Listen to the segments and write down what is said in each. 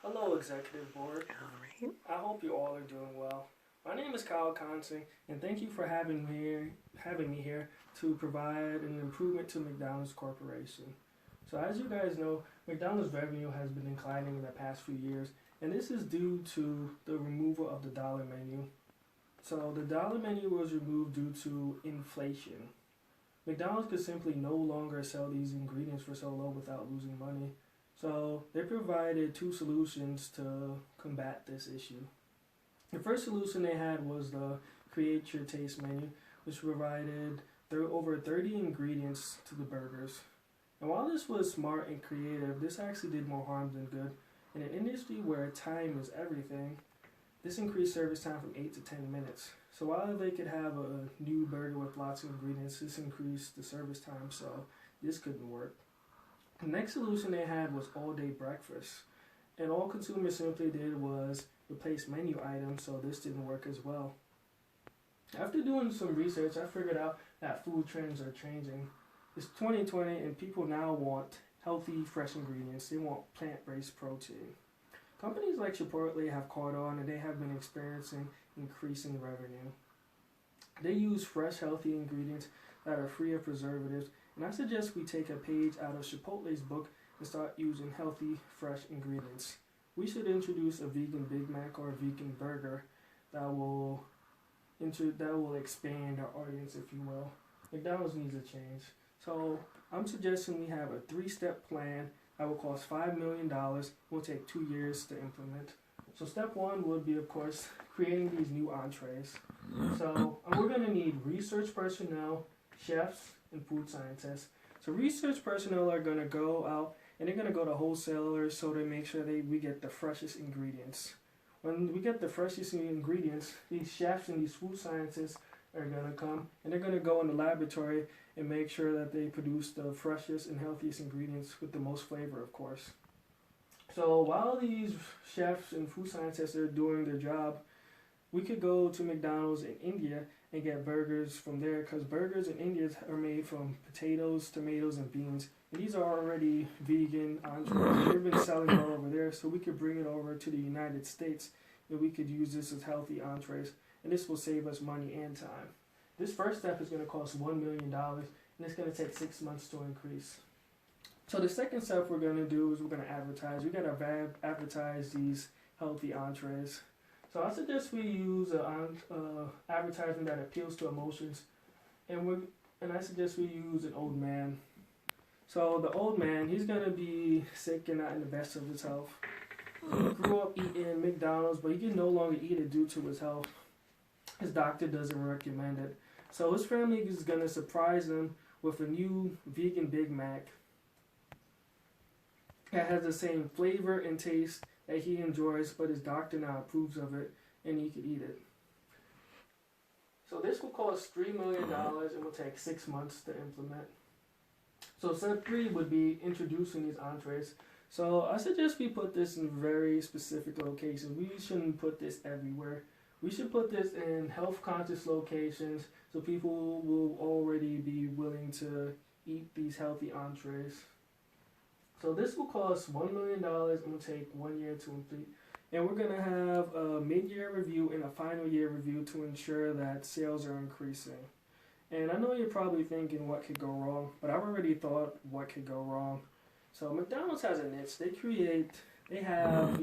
Hello, Executive Board. All right. I hope you all are doing well. My name is Kyle Consing, and thank you for having me here to provide an improvement to McDonald's Corporation. So, as you guys know, McDonald's revenue has been declining in the past few years, and this is due to the removal of the dollar menu. So, the dollar menu was removed due to inflation. McDonald's could simply no longer sell these ingredients for so low without losing money. So they provided two solutions to combat this issue. The first solution they had was the Create Your Taste menu, which provided over 30 ingredients to the burgers. And while this was smart and creative, this actually did more harm than good. In an industry where time is everything, this increased service time from 8 to 10 minutes. So while they could have a new burger with lots of ingredients, this increased the service time, so this couldn't work. The next solution they had was all-day breakfast. And all consumers simply did was replace menu items, so this didn't work as well. After doing some research, I figured out that food trends are changing. It's 2020 and people now want healthy, fresh ingredients. They want plant-based protein. Companies like Chipotle have caught on and they have been experiencing increasing revenue. They use fresh, healthy ingredients that are free of preservatives, and I suggest we take a page out of Chipotle's book and start using healthy, fresh ingredients. We should introduce a vegan Big Mac or a vegan burger that will expand our audience, if you will. McDonald's needs a change. So I'm suggesting we have a 3-step plan that will cost $5 million. Will take 2 years to implement. So step one would be, of course, creating these new entrees. So we're going to need research personnel, chefs, and food scientists. So research personnel are going to go out and they're going to go to wholesalers so they make sure we get the freshest ingredients. When we get the freshest ingredients, these chefs and these food scientists are going to come and they're going to go in the laboratory and make sure that they produce the freshest and healthiest ingredients with the most flavor, of course. So while these chefs and food scientists are doing their job, we could go to McDonald's in India and get burgers from there, because burgers in India are made from potatoes, tomatoes, and beans. And these are already vegan entrees. They've been selling all over there, so we could bring it over to the United States and we could use this as healthy entrees. And this will save us money and time. This first step is going to cost $1 million, and it's going to take 6 months to increase. So the second step we're going to do is we're going to advertise. We got to advertise these healthy entrees. So I suggest we use advertising that appeals to emotions, and I suggest we use an old man. So the old man, he's going to be sick and not in the best of his health. He grew up eating McDonald's, but he can no longer eat it due to his health. His doctor doesn't recommend it. So his family is going to surprise him with a new vegan Big Mac that has the same flavor and taste that he enjoys, but his doctor now approves of it and he could eat it. So this will cost $3 million and will take 6 months to implement. So step 3 would be introducing these entrees. So I suggest we put this in very specific locations. We shouldn't put this everywhere. We should put this in health-conscious locations so people will already be willing to eat these healthy entrees. So this will cost $1 million and will take 1 year to complete. And we're going to have a mid-year review and a final year review to ensure that sales are increasing. And I know you're probably thinking what could go wrong, but I've already thought what could go wrong. So McDonald's has a niche. They have,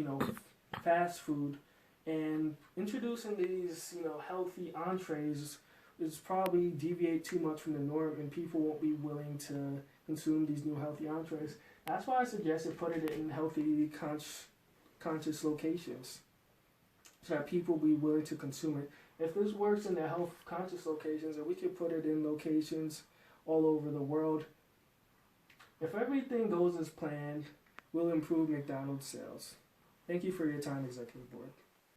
fast food, and introducing these, healthy entrees is probably deviate too much from the norm, and people won't be willing to consume these new healthy entrees. That's why I suggested putting it in healthy, conscious locations so that people will be willing to consume it. If this works in the health-conscious locations, then we could put it in locations all over the world. If everything goes as planned, we'll improve McDonald's sales. Thank you for your time, Executive Board.